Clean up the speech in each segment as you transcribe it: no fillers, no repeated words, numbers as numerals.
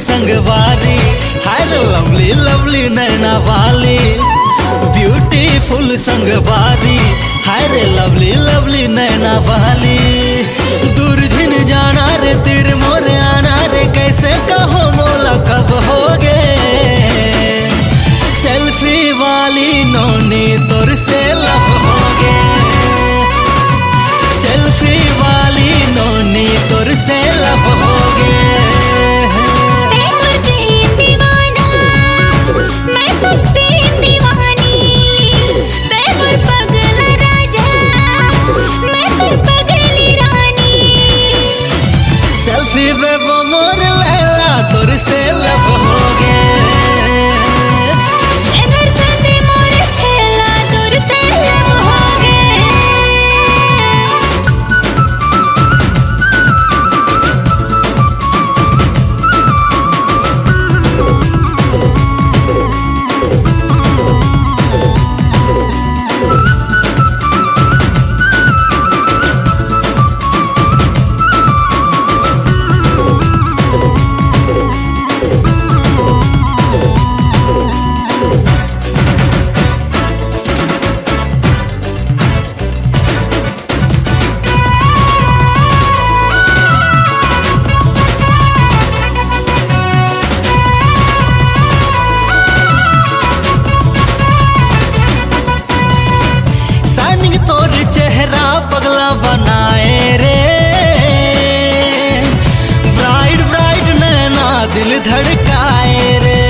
संगवारी, हाय lovely lovely नैना वाली, beautiful संगवारी, हाय रे लवली लवली नैना वाली। दूर झिन जाना रे तिर मोरे आना रे, कैसे कहो मोला कब होगे। सेल्फी वाली नोनी तोर से लब होगे, सेल्फी वाली नोनी तोर से लब होगे। सेल्फी में वो मोर लैला तोर से लब होगे। छेदर से मोर छेला तोर से लब होगे। पगला बनाए रे, ब्राइट ब्राइट नैना दिल धड़काए रे।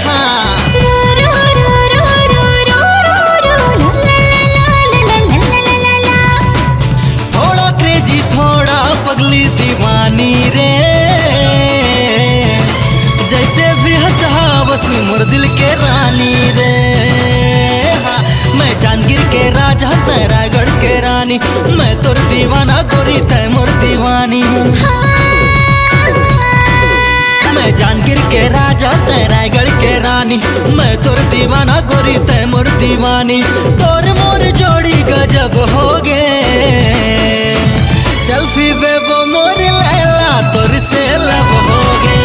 हाँ थोड़ा क्रेजी थोड़ा पगली दीवानी रे, जैसे भी हंसा बस मोर दिल के रानी रे। हाँ मैं जांगीर के राजा तै रायगढ़ के रानी, मैं तोर दीवाना गोरी तै मोर दीवानी। मैं जांगीर के राजा तै रायगढ़ के रानी, मैं तोर दीवाना गोरी तै मोर दीवानी। तोर मोर जोड़ी गजब होगे, सेल्फी में वो मोर लैला तोर से लब होगे।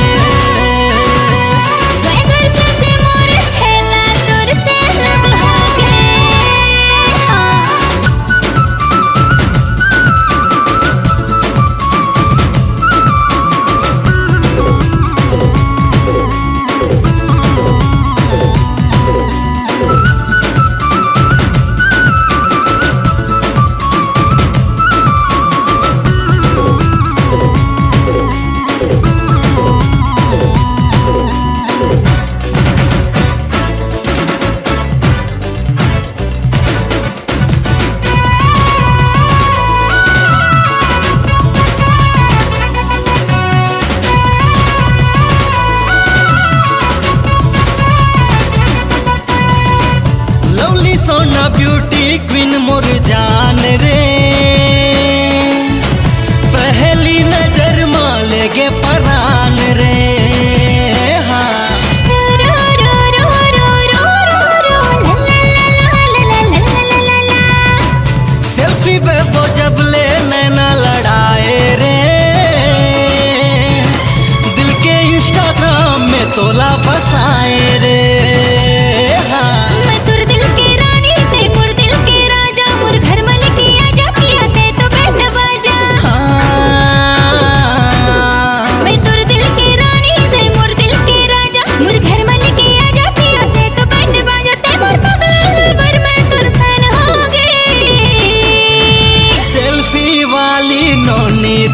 सोना ब्यूटी क्वीन मोर जान रे, पहली नजर मालेगे परान रे। हाँ सेल्फी पे वो जब ले नैना लड़ाए रे, दिल के इंस्टाग्राम में तोला बसाए रे।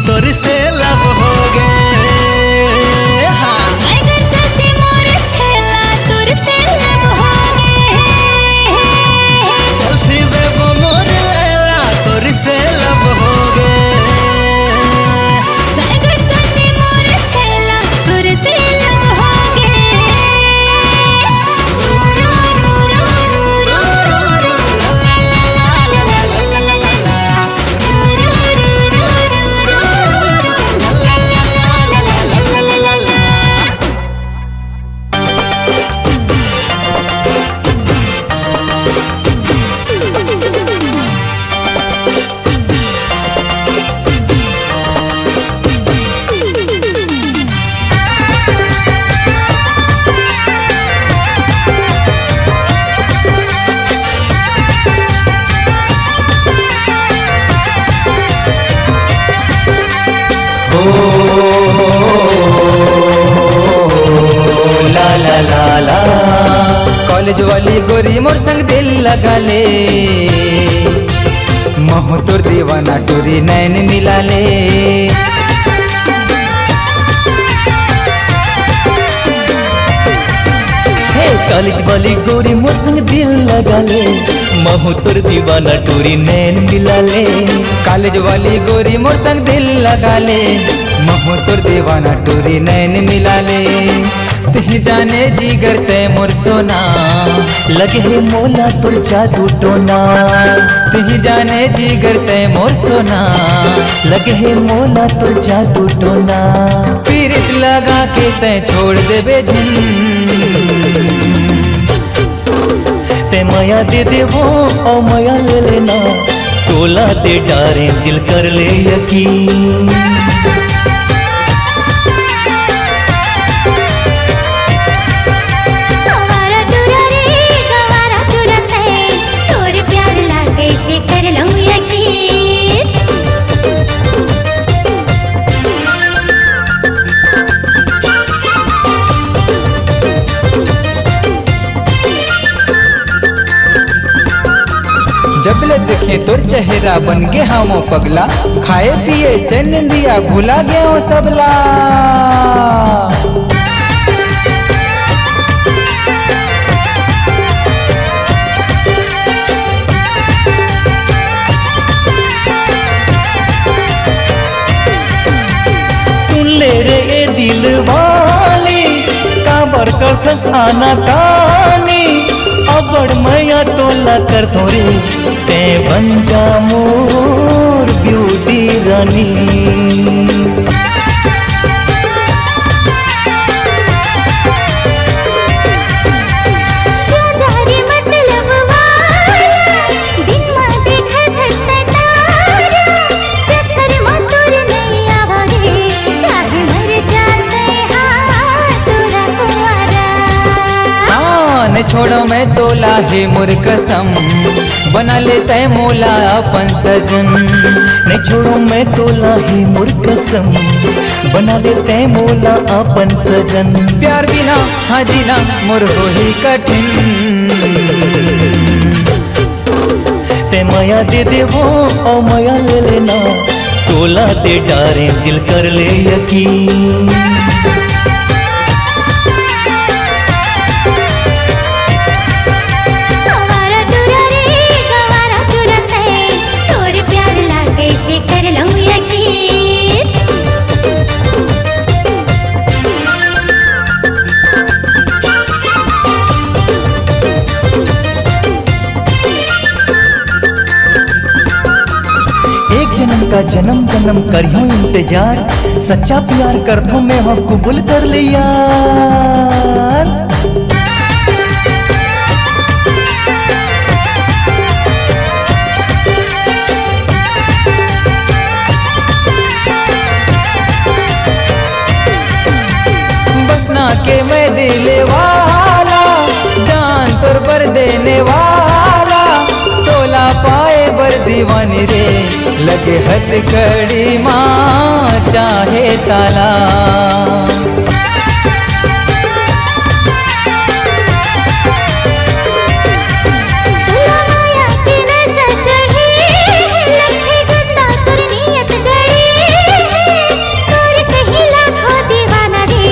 तोर से लब होगे। हाँ स्वैगर से मोर छेला तोर से लब होगे। सेल्फी में वो मोर लैला तोर से लब होगे। स्वैगर से मोर छेला तोर से लब होगे। ला ला ला ला। कॉलेज वाली गोरी मोर संग दिल लगा ले, महू तोर दीवाना टोरी नैन मिला ले। कॉलेज वाली गोरी मोर संग दिल लगा ले, महू तोर दीवाना टोरी नैन मिला ले। कॉलेज वाली गोरी मोर संग दिल लगा ले, महू तोर दीवाना टोरी नैन मिला ले। तुही जाने जिगर ते मोर सोना, लगे है मोला तोर जादू टोना। तुही जाने जिगर ते मोर सोना, लगे है मोला तोर जादू टोना। पीरित लगा के ते छोड़ देबे झिन, ते माया दे देवो और माया ले लेना, तोला ते डारे दिल कर ले यकीन। गवारा टूरा रे गवारा टूरा ते, तोर प्यार ला कैसे कर लूं यकीन। जबले देखे तोर चेहरा बन गे हमो पगला, खाए पिए चैन दिया भुला गया सबला। सुन ले रे ए दिल वाली, काबर कर फसाना कहानी। अबड़ मैया तोला कर थोड़ी, ते बन जा मोर ब्यूटी रानी। जा रे मतलब वाला, दिन में देखा था तारा, चक्कर में तोर नहीं आवागे, चाहे मर जाते हाँ तोरा कुंवारा। न छोड़ो मैं तोला है मोर कसम, बना लेते मोला अपन सजन। नहीं छोड़ो मैं तोला ही मोर कसम, बना लेते मोला अपन सजन। प्यार बिना हाँ जीना मोर हो ही कठिन, ते माया दे देवो और माया ले लेना, तोला ते डारे दिल कर ले यकीन। गवारा टूरा रे गवारा टूरा ते, तोर प्यार ला कैसे कर लूं यकीन। एक जन्म का जन्म जन्म करियो इंतजार, सच्चा प्यार करतो मैं हो कबूल कर ले यार। बसना के मैं दिले वाला, जान तोर पर देने वाला। तोला पाए बर दीवानी रे, लगे हथकड़ी माँ चाहे ताला। तोला माया की नशा चढ़ी, लखे गंदा तोर नियत गड़ी। तोर से ही लाखों दीवाना रे,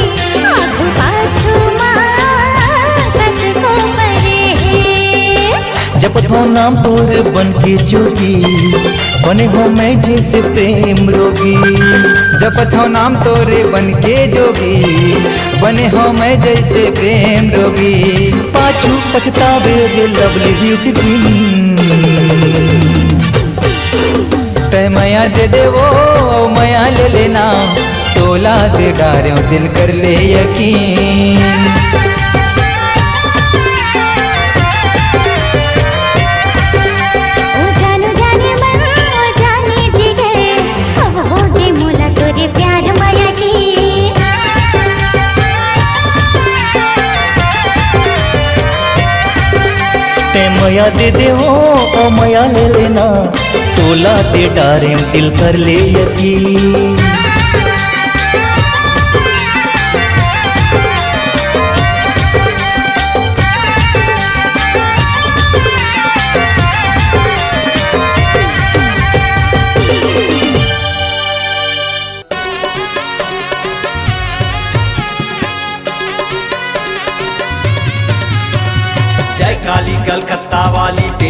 आँख पाछू मांगत को मरे। जपत हो नाम तोर बन के जोगी, बने हो मैं जैसे प्रेम रोगी। जपत हो नाम तोरे बन के जोगी, बने हो मैं जैसे प्रेम रोगी। पाछू पछतावे रे लवली ब्यूटी क्वीन, तै माया दे देवो माया ले लेना, तोला दे डारे दिल कर ले यकीन। ओ जानो जाने मन ओ जाने जिगर, अब होगे मोला तोरे प्यार माया की। ते माया दे देवो और माया ले लेना, तोला ते डारे दिल कर ले यकीन।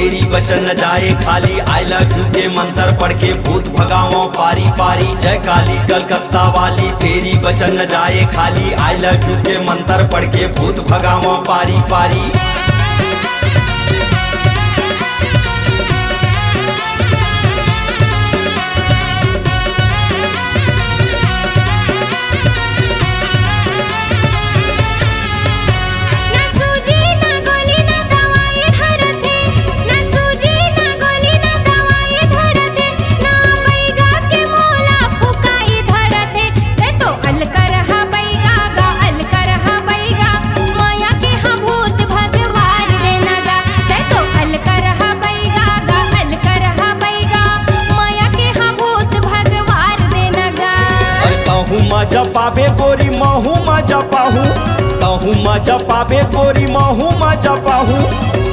तेरी वचन न जाए खाली। आई लव यू के मंत्र पढ़ के भूत भगाओ पारी पारी। जय काली कलकत्ता वाली तेरी वचन न जाए खाली। आई लव यू के मंत्र पढ़ के भूत भगाओ पारी पारी। ना सूजी ना गोली ना दवाई धरते, ना सूजी ना गोली ना दवाई धरते, ना बैगा के मोला फुकाई धरते। ते तो अलकर हा बैगा गा, अलकर हा बैगा, माया के हा भूत भगवान देना गा। ते तो अलकर हा बैगा गा, अलकर हा बैगा, माया के हा भूत भगवान देना गा। अरे तहु मजा पाबे गोरी महू मजा पाहू। तहु मजा पाबे गोरी महू मजा पाहू।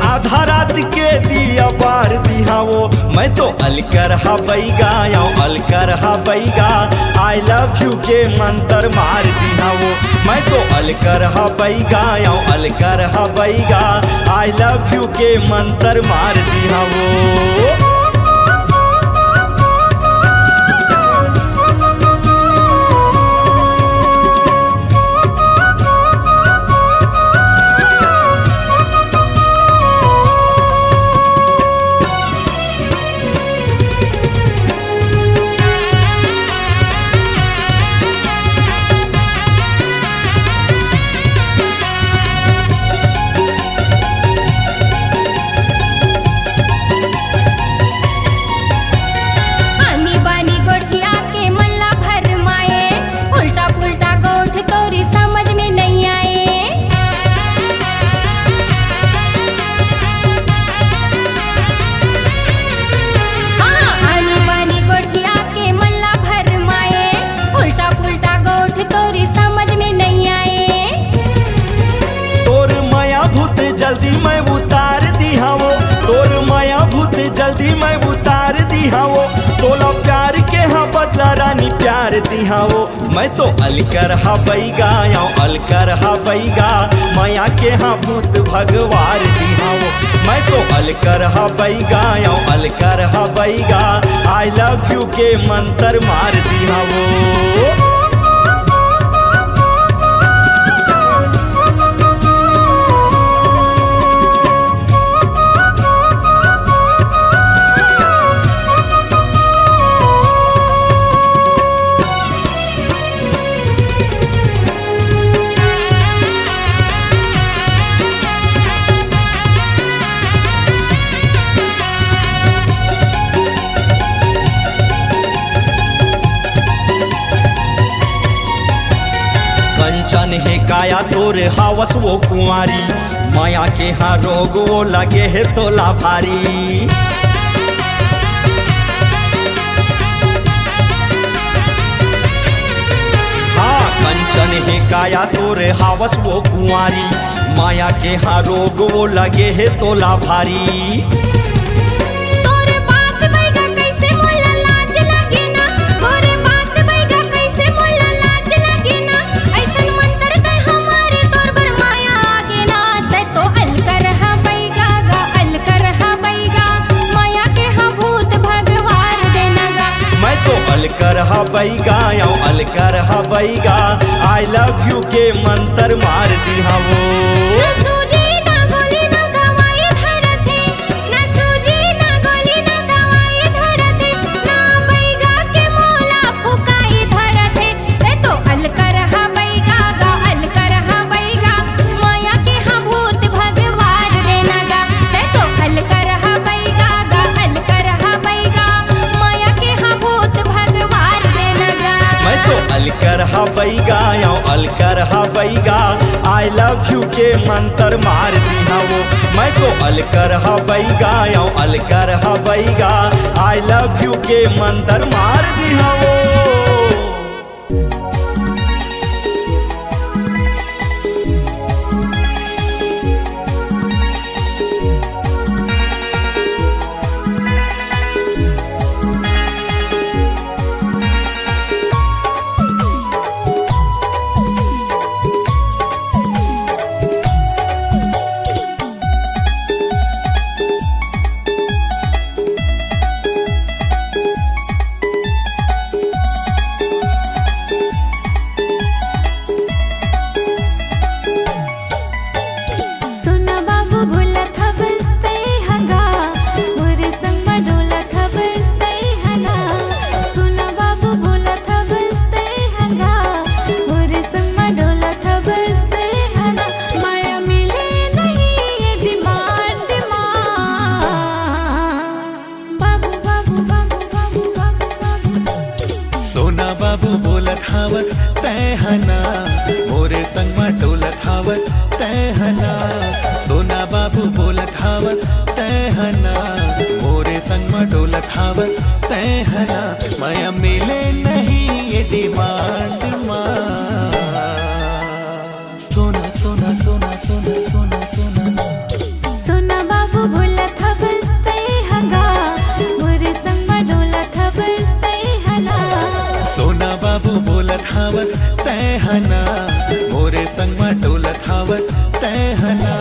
आधा रात के दिया बार दिहाओ। मैं तो अलकर हा बैगा आऊं अलकर हा बैगा। आई लव यू के मंत्र मार दिहाओ। मैं तो अलकर हा बैगा आऊं अलकर हा बैगा। आई लव यू के मंत्र मार दिहाओ। आनी बानी गोठिया के मल्ला भरमाए, उल्टा पुल्टा गोठ तोरी समझ में नहीं आए। हाँ, आनी बानी गोठिया के मल्ला भरमाए, उल्टा पुल्टा गोठ तोरी समझ में नहीं आए। तोर माया भूत जल्दी मैं उतार दिहाओ। तोर माया भूत जल्दी मैं उतार दिहाओ। तोला प्यार के हाँ बदला रानी प्यार दिहाओ। मैं तो अलकर हा बैगा आऊं अलकर हा बैगा। माया के हाँ भूत भगवार दिहाओ। मैं तो अलकर हा बैगा आऊं अलकर हा बैगा। आई लव यू के मंत्र मार दिहाओ। कंचन है काया तोरे हावस वो कुंवारी। माया के हाँ रोग वो लगे है तोला भारी। हाँ कंचन है काया तोरे हावस वो कुंवारी। माया के हाँ रोग वो लगे है तोला भारी। तोरे बात बैगा कैसे मोला लाज लगे ना, तोरे बात बैगा कैसे मोला लाज लगे ना। ऐसन मंत्र ते हमारे तोर बर माया आगे ना। ते तो अलकर हा बैगा गा, अलकर हा बैगा, माया के हा भूत भगवान देना गा। मैं तो अलकर हा बैगा आऊं अलकर हा बैगा। आई लव यू के मंत्र मार दिहाओ। ना सूजी ना गोली ना दवाई धरते, ना सूजी ना गोली ना दवाई धरते, ना बैगा के मोला फुकाई धरते। ते तो अलकर हा बैगा गा, अलकर हा बैगा, माया के हा भूत भगवान देना गा। ते तो अलकर हा बैगा गा, अलकर हा बैगा, माया के हा भूत भगवान देना गा। मैं तो अलकर हा बैगा आऊं अलकर हा बैगा। आई लव यू के मंत्र मार दिहाओ। मैं तो अलकर हा बैगा आऊं अलकर हा बैगा। आई लव यू के मंत्र मार दिहाओ। बाबू बोलत हावत तैहना मोरे संगमा डोलत हावत तैहना सोना बाबू बोलत हावत तैहना मोरे संगमा डोलत हावत तैहना माया मिले नहीं ये डिमांड मां सोना सोना सोना सोना सोना सोना सोना बाबू बोलत हवस तैहंगा मोरे संगमा डोलत हवस तैहना सोना बाबू बोलत हावत तैहना मोरे संगमा डोलत हावत तैहना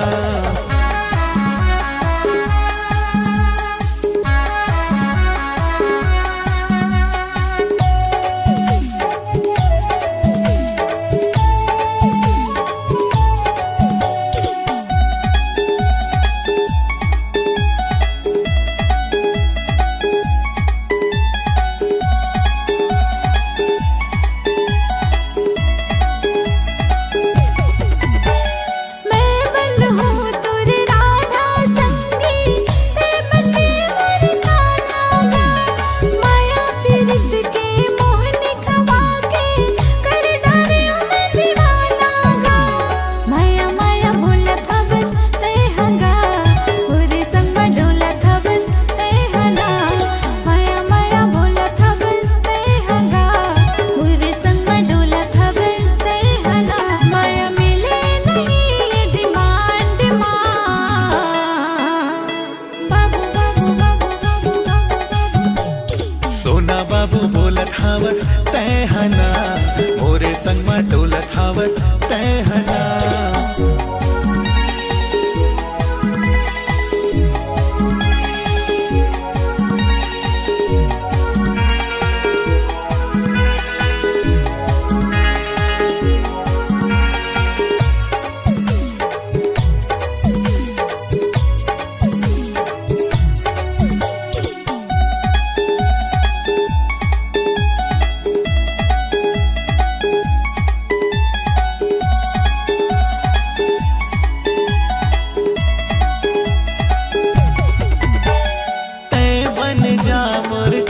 सोना बाबू बोलत हावत तैहना मोरे संगमा डोलत हावत तैहना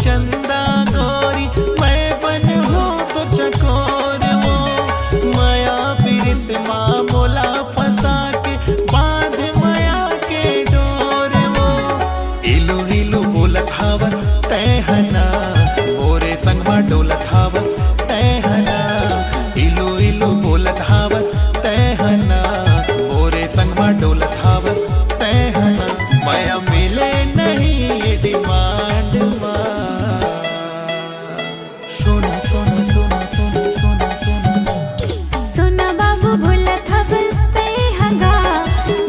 चंदा गोरी मैं बन हो तो चकोर वो माया पीरित माँ मोला फंसा के बांध माया के डोर वो इलू इलू बोलत हावत तैहना मोरे संगमा डोलत हावत तैहना इलू इलू बोलत हावत तैहना मोरे संगमा डोलत हावत तैहना माया मिले नहीं ये डिमांड मां सोना सोना सोना सोना सोना सोना सोना बाबू बोलत हवस तैहंगा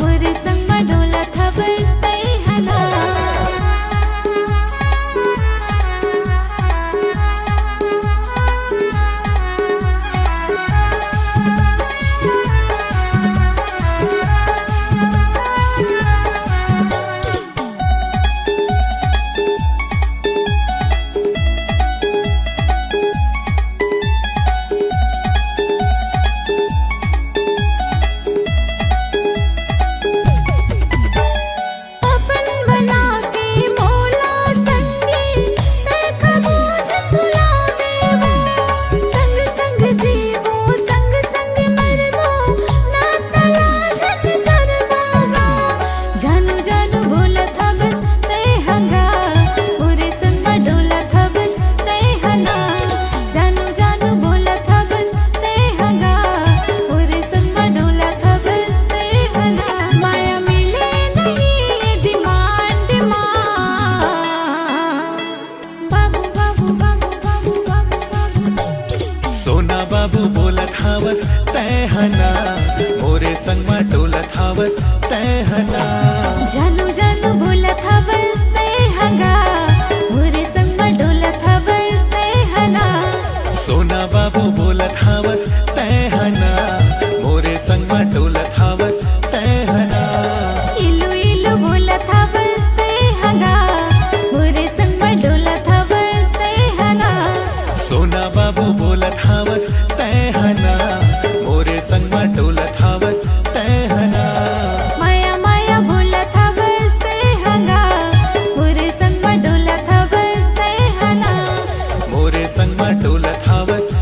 मोरे संगमा डोलत हवस तैहना सोना बाबू बोलत हावत तैहना मोरे संगमा डोलत हावत तैहना जानू जानू बोलत हवस तैहंगा मोरे संगमा डोलत हवस तैहना सोना बाबू बोलत हावत तैहना मोरे संगमा डोलत हावत तैहना इलू इलू बोलत हवस तैहंगा मोरे संगमा डोलत हवस तैहना सोना बाबू बोलत हावत तैहना मोरे संगमा डोलत हावत तैहना माया माया बोलत हवस तैहंगा मोरे संगमा डोलत हवस तैहना मोरे संगमा डोलत हावत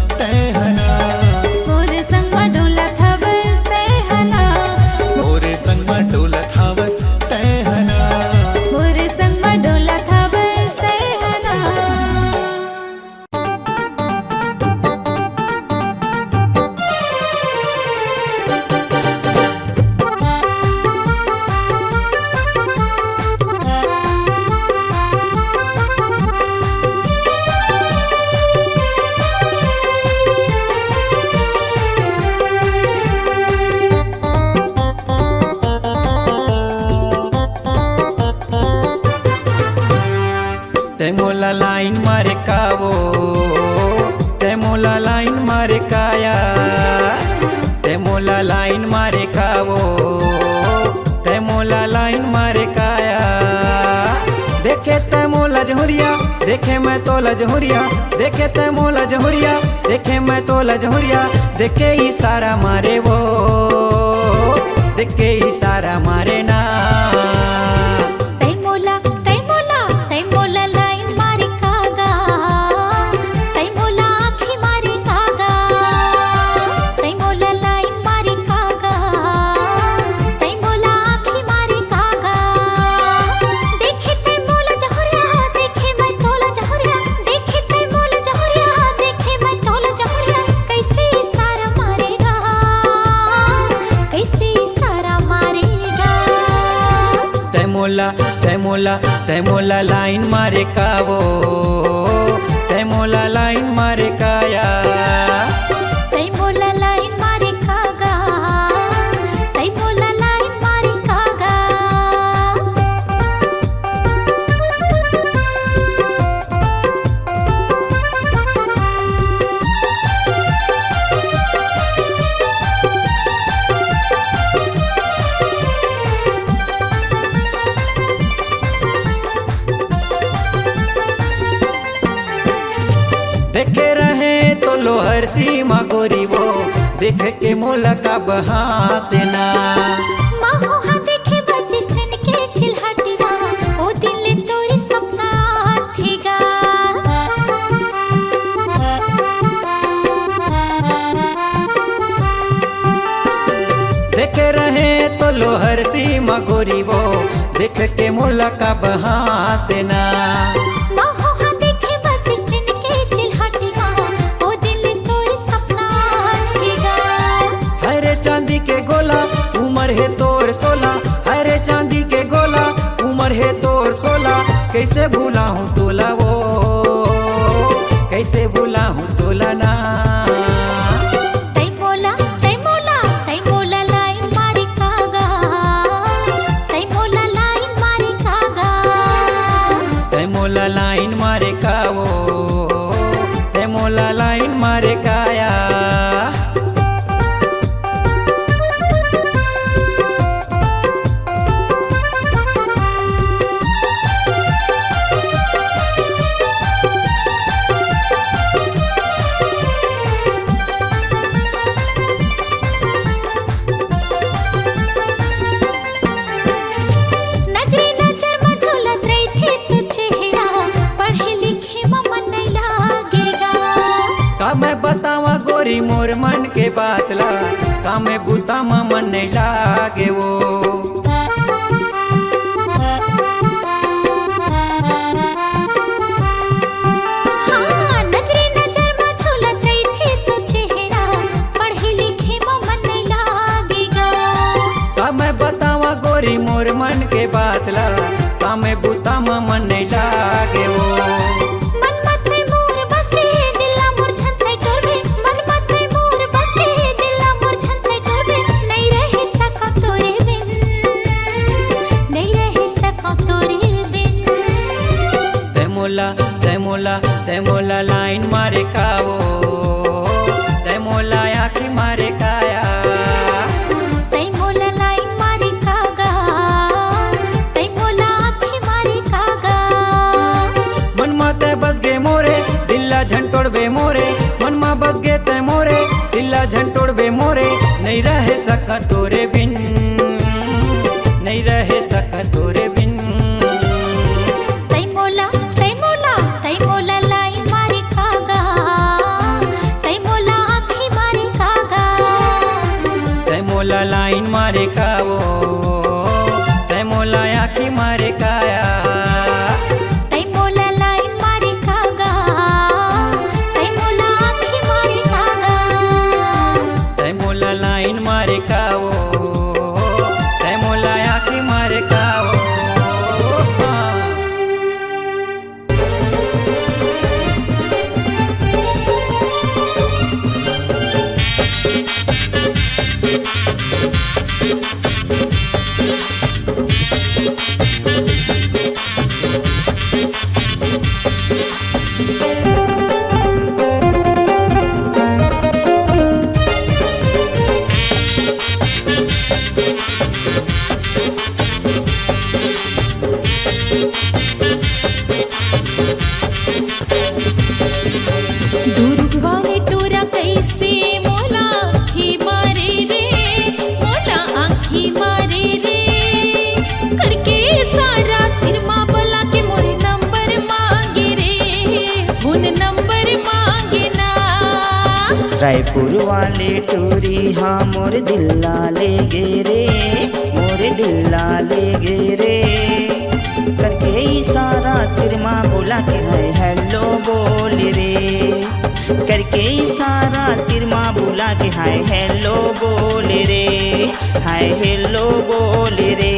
जहुरिया देखे मैं तो लजहुरिया, देखे ते मोला जहुरिया देखे मैं तो लजहुरिया, देखे इशारा मारे वो, देखे इशारा मारे ना। तै मोला लाइन मारी कागा, तै मोला आँखी मारी कागा, तै मोला लाइन मारी कागा, तै मोला आँखी मारी कागा। देखे तै मोला जहुरिया देखे मैं तोला जहुरिया, देखे तै मोला जहुरिया देखे मैं तोला जहुरिया, कैसे इशारा मारेगा, कैसे इशारा मारेगा। तै मोला लाइन मारे का वो, तै मोला लाइन मारे का या। तै मोला लाइन मारे कागा, तै मोला लाइन मारे कागा। देखे रहे तो लोहर सीमा गोरी वो, देख के मोला का बहासे ना। माहुहा देखे बस स्टैंड के चिल्हाटीवा, ओ दिल तोरी सपना थेगा। देखे रहे तो लोहर सीमा गोरी वो, देख के मोला का बहासे ना। माहुहा देखे बस स्टैंड के चिल्हाटीवा, ओ दिल तोरी सपना थेगा। हरे चांदी के गोला उम्र है तोर 16, हरे चांदी के गोला उम्र है तोर 16, कैसे भूला हूँ तोला वो, कैसे भूला हूँ तोला ना। तै मोला लाइन मारी कागा, तै मोला लाइन मारी कागा। तै मोला लाइन मारे का वो, तै मोला लाइन मारे का या। नजरे नजर में झूलत रही थी तू चेहरा, पढ़े लिखे में मन नहीं लागेगा। का मैं बतावा गोरी मोर मन के बात ला, का मैं बुता मा मन नहीं लागे वो। हाँ, नजरे नजर में झूलत रही थी तू चेहरा, पढ़े लिखे में मन नहीं लागेगा। का मैं बतावा गोरी मोर मन के बात ला, का मैं बुता मा मन नहीं लागे वो। मन मत में मोर बसे दिला मोर झंझट टोले, मन मत में मोर बसे दिला मोर झंझट टोले, नहीं रह सका तोरे बिन, नहीं रह सका तोरे बिन। तै मोला लाइन मारे का वो, तै मोला आँखी मारे का या। तै मोला लाइन मारी कागा, तै मोला आँखी मारी कागा। मन मा तै बस गे मोरे दिल्ला झन तोड़बे मोरे, मन मा बस गे तै मोरे दिल्ला झन तोड़बे मोरे, नहीं रह सका तोरे बिन, नहीं रह सका तोरे बिन। तै मोला लाइन मारी कागा, तै मोला आँखी मारी कागा। तै मोला लाइन मारे का वो, तै मोला आँखी मारे का या। तै मोला लाइन मारी कागा, तै मोला आँखी मारी कागा। तै मोला लाइन मारे का वो, तै मोला आँखी मारे का वो। हाँ। रायपुर वाले टूरी हाँ मोर दिल्ला ले गे रे, मोर दिल्ला ले गे रे। करके इशारा तिरमा बोला के हाय हेलो बोल रे, करके इशारा तिरमा बोला के हाय हेलो बोल रे, हाय हेलो बोल रे।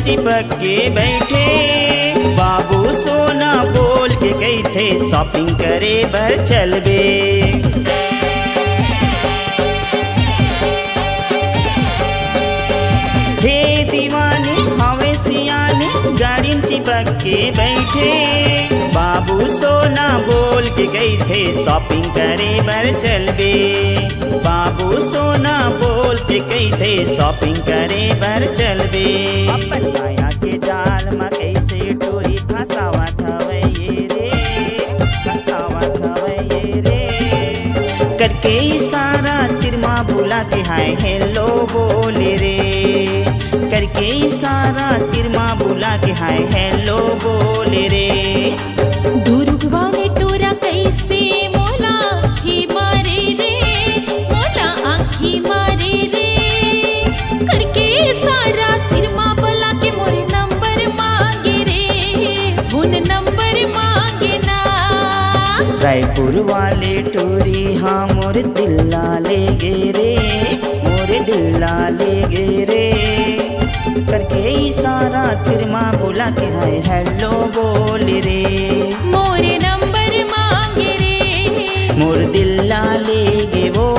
चिपक के बैठे बाबू सोना बोल के गई थे शॉपिंग करे बर चलबे। हे दीवानी हवे सियानी गाड़ी में चिपक के बैठे बाबू सोना बोल के गई थे शॉपिंग करे बर चलबे। बाबू सोना बोल के गई थे शॉपिंग करे बर चलबे। अपन माया के जाल में कैसे टोरी फंसावत हवे ये रे, फंसावत हवे ये रे। करके इशारा तिरमा बुला के हाय हेलो बोले रे, करके इशारा तिरमा बुला के हाय हेलो बोले रे। दुर्गवा ने टोरा कैसे मोला आँखी मारे रे, मोला आँखी मारे रे। करके सारा तिरमा बोला के मोरे नंबर मांगे रे, उन नंबर मांगे ना। रायपुर वाले टोरी हाँ मोर दिल्ला ले गे रे, मोरे दिल्ला ले गे रे। करके इशारा तिरमा बोला के हाय हेलो बोल रे, मोरे नंबर मांगे रे। मोर दिल्ला ले गे वो,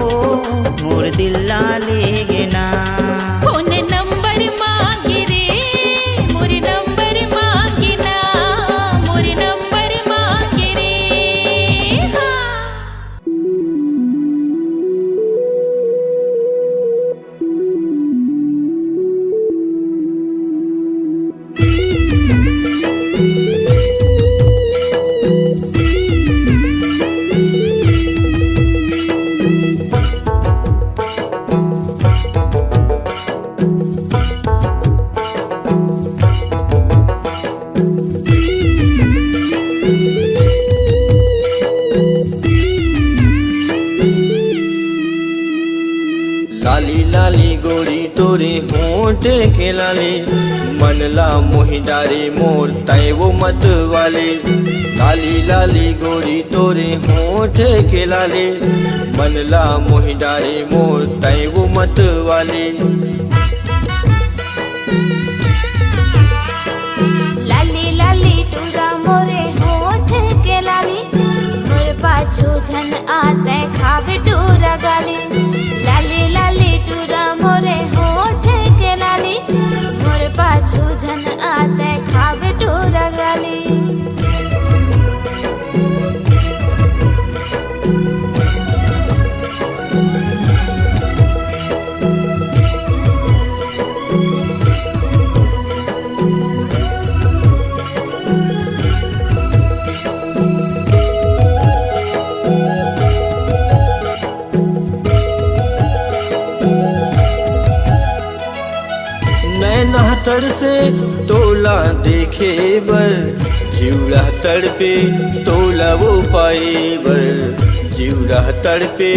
मोर दिल्ला ले गे ना। फोन नंबर मांगे रे, मोरे नंबर मांगे ना, मोरे नंबर मांगे रे। हाँ। लाली लाली गोरी तोरे होंठ के लाले, मनला मोहि डारे मोर तय वो मत वाले। लाली लाली गोरी तोरे होंठ के लाले, मनला मोहि डारे मोर तय वो मत वाले। लाली लाली टूरा मोरे होठ के लाली, मोर पाछू झन आते खाबे टूरा गाली। लाली लाली टूरा मोरे होठ के लाली, मोर पाछू झन आते खाबे टूरा गाली। धड़ से तोला देखे बर जीवड़ा तड़पे तोला वो पाए बर जीवड़ा तड़पे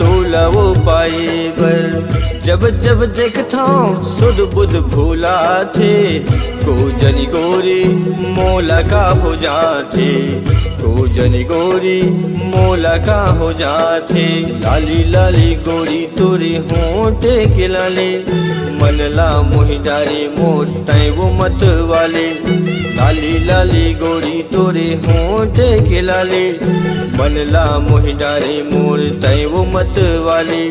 तोला वो पाए बर जब जब देखता सुध बुध भूला थे को जनी गोरी मोला का हो जाते को जनी गोरी मोला का हो जाते लाली लाली गोरी तोरी होंठे के लाले मनला मोहि डारे मोर तय वो मत वाले लाली लाली गोरी तोरे होंठे के लाले मनला मोहि डारे मोर तय वो मत वाले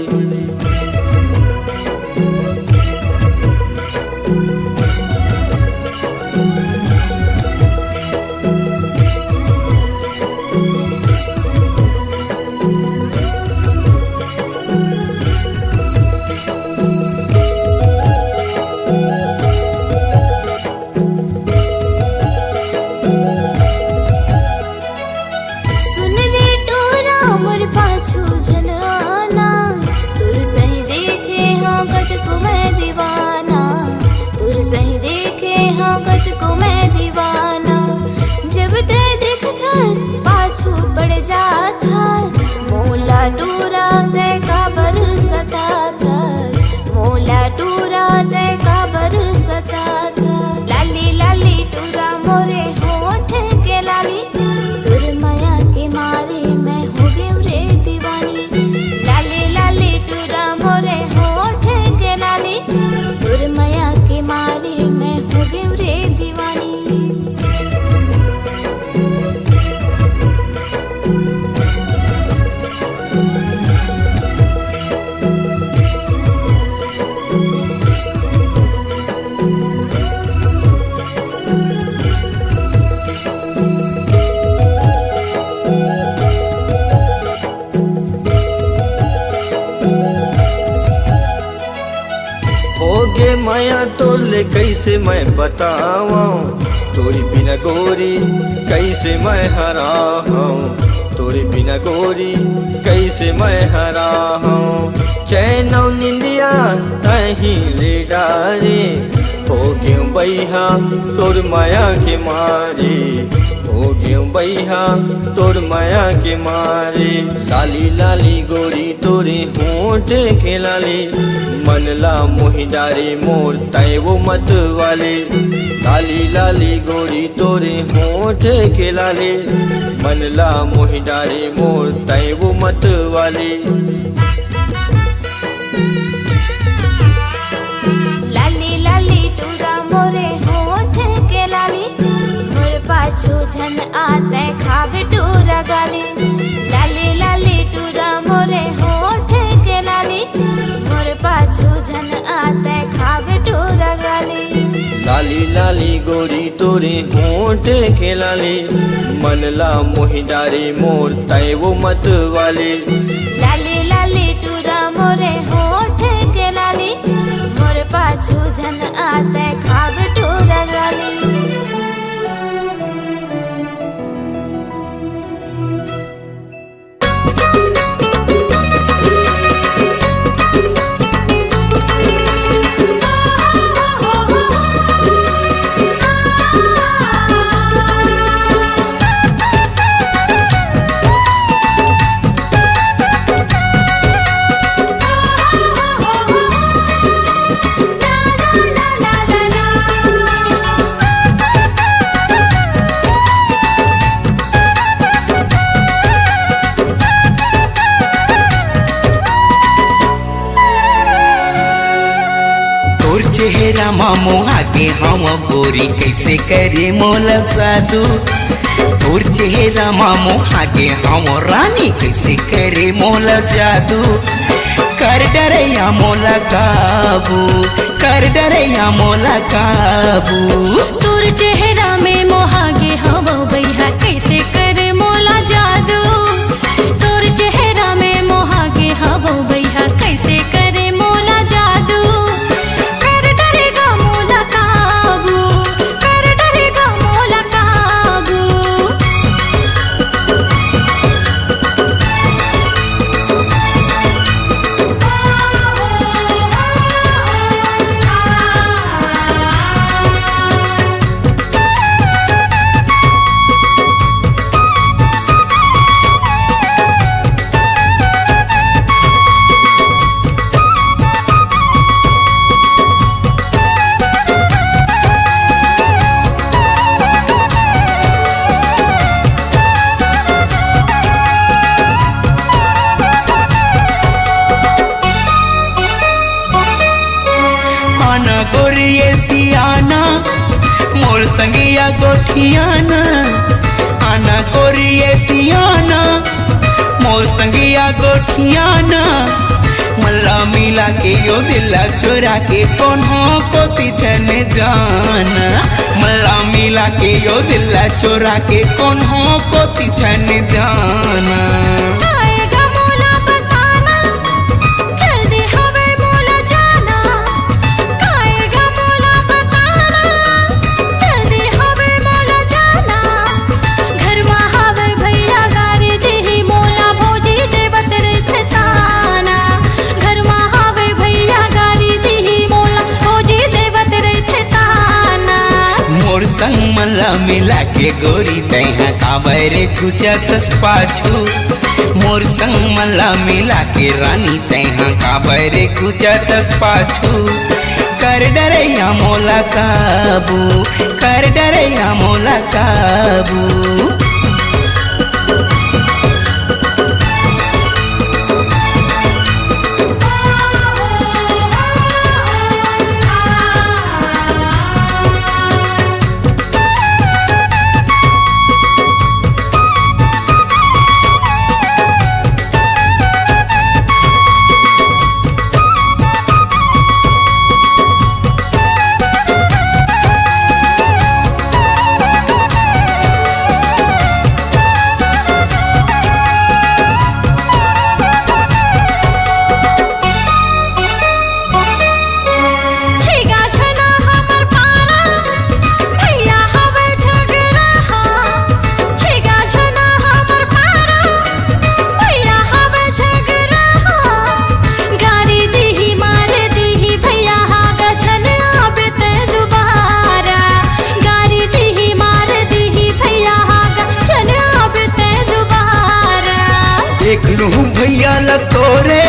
माया तोले कैसे मैं बताऊं तोरी बिना गोरी कैसे मैं हरा हूँ तोरी बिना गोरी कैसे मैं हरा हूँ चैन निंदिया कहीं ले डारे हो क्यों बैहा तोर माया के मारे हो क्यों बैहा तोर माया के मारे लाली लाली गोरी तोरे होंठ के लाली मनला मोहि डारे मोर तय वो मत वाले लाली लाली गोरी तोरे होंठ के लाले मनला मोहि डारे मोर तय वो मत वाले लाली लाली टूरा मोरे होठ के लाली मोर पाछू झन आते खावे टूरा गाली लाली लाली टूरा मोरे होठ के लाली मोर पाछू झन आते खावे टूरा गाली लाली लाली गोरी तोरे होंठ के लाले मनला मोहि डारे मोर तय वो मत वाले लाली लाली टूरा मोरे होठ के लाली मोर पाछू झन आते खावे टूरा गाली चेहरा मामो आगे हम गोरी कैसे करे मोला साधु तोर चेहरा मामो आगे हम रानी कैसे करे मोला जादू कर डरे या मोला काबू कर डरे या मोला काबू तोर चेहरा में मोहागे हवा बैहा कैसे करे मोला जादू तोर चेहरा में मोहागे हवा बैहा कैसे करे मोला जादू कर डरेगा मोला काबू कर डरेगा मोला काबू मोर संगिया गोठियाना आना गोरिये दियाना मोर संगिया गोठियाना मल्ला मिला के यो दिला चोरा के कोन्हो को तिछन जाना मल्ला मिला के यो दिला चोरा के कोन्हो को तिछन जाना आएगा मोला बताना जल्दी हवे मोला जाना आएगा मोला बताना जल्दी हवे मोला जाना घर में हवे भैया गारी जी मोला भौजी देवत रे थाना घर में हवे भैया गारी जी मोला भौजी देवत रे थाना मोर संग मल्ला मिला के गोरी तैहा काबरे कुचतस पाछू मोर संग मल्ला मिला के रानी तैहा काबरे कुचतस पाछू कर डरैया मोला काबू कर डरैया मोला काबू छिगा छना हमर पारा भैया हवे झगड़ा छिगा छना हमर पारा भैया हवे झगड़ा गारी दीही मार दीही भैया हाग छन आबे ते दुबारा गारी दीही मार दीही भैया हाग छन आबे ते दुबारा देख लूं भैया लतोरे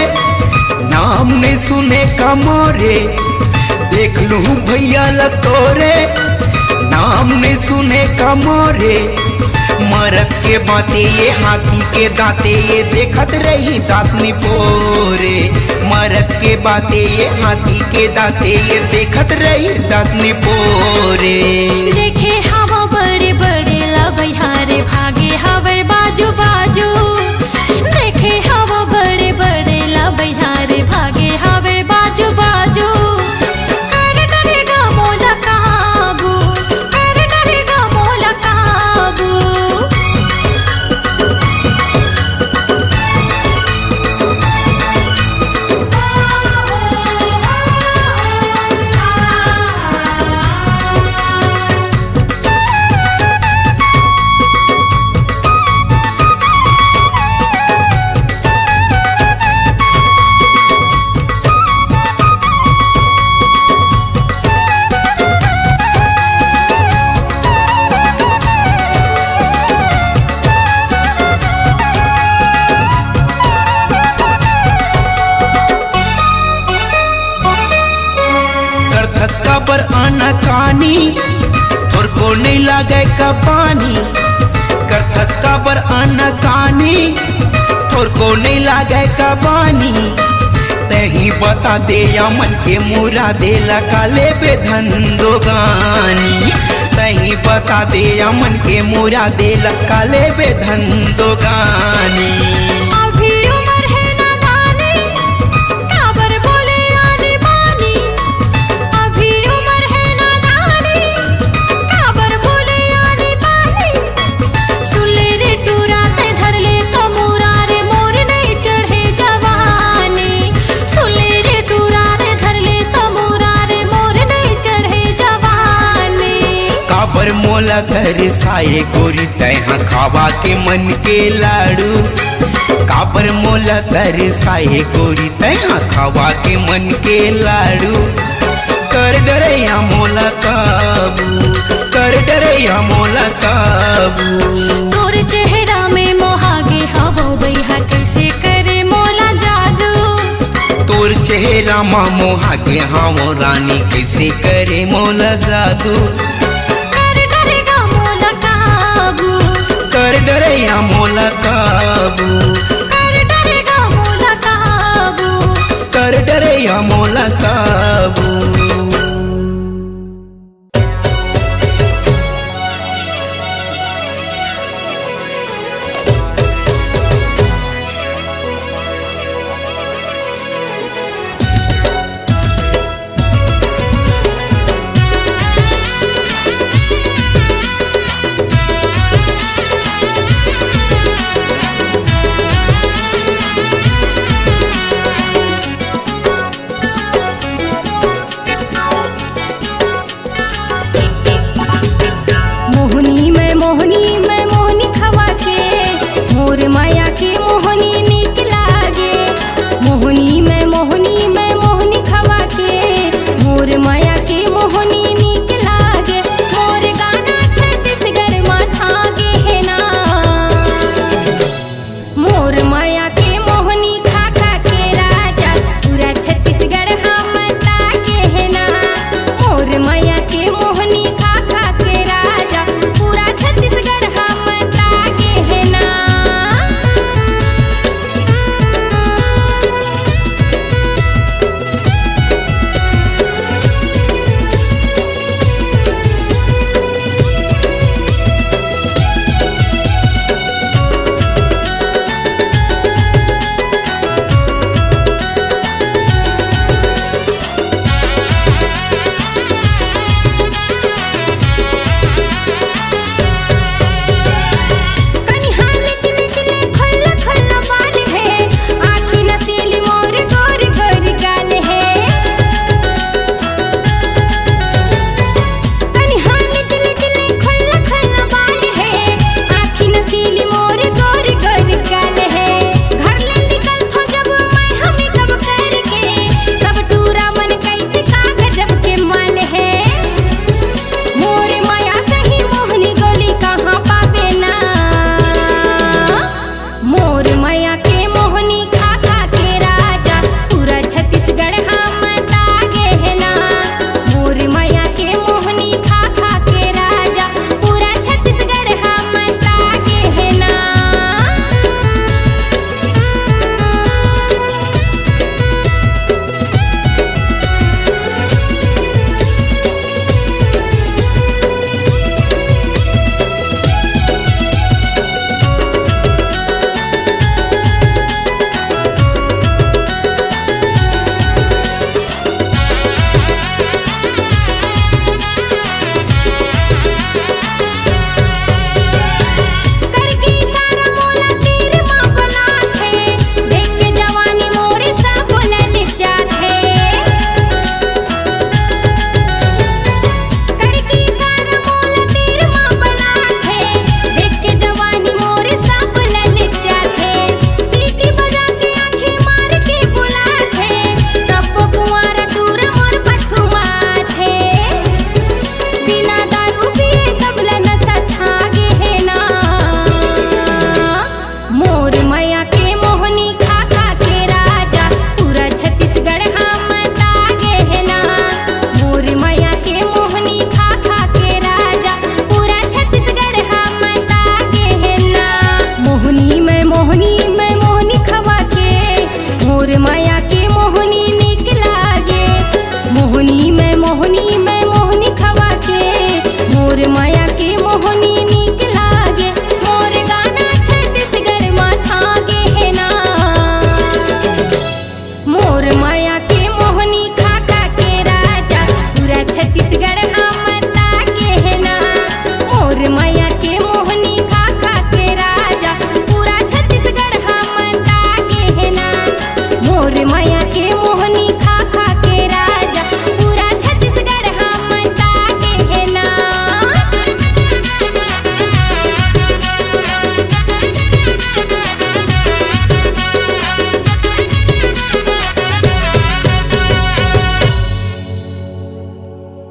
नाम ने सुने का मोरे देख लूं भैया लतोरे नाम ने सुने का मोरे मरद के बाते ये हाथी के दांते ये देखत रही दातनी पोरे मरद के बाते ये हाथी के दांते ये देखत रही दातनी पोरे देखे हवा बड़े बड़े ला बहारे भागे हवे बाजू बाजू देखे हवा बड़े बड़े ला बहारे भागे हवे बाजू बाजू कर डरेगा मोला काबू कर डरेगा मोला काबू करथस का पर आना कानी थोर को नहीं लागे का पानी करथस का पर आना कानी थोर को नहीं लागे का पानी तही बता दे या मन के मुरा दे ला काले पे धंधो गानी तही बता दे या मन के मुरा दे ला काले पे धंधो गानी अभी उम्र है नादानी काबर बोले आनी बानी अभी उम्र है नादानी काबर बोले आनी बानी सुले रे टूरा से धर ले तमूरा रे मोर नहीं चढ़े जवानी सुले रे टूरा रे धर ले तमूरा रे मोर नहीं चढ़े जवानी काबर मोला घर साए गोरी तैहा खावा के मन के लाड़ू काबर मोला घर साए गोरी तैहा खावा के मन के लाड़ू कर डरैया मोला काबू कर डरैया मोला काबू तोर चेहरा में मोहागे हवो बैहा कैसे करे मोला जादू तोर चेहरा मा मोहा के हामो रानी कैसे करे मोला जादू कर डरेगा मोला काबू कर डरैया मोला काबू कर डरेगा मोला काबू कर डरैया मोला काबू मोरे माया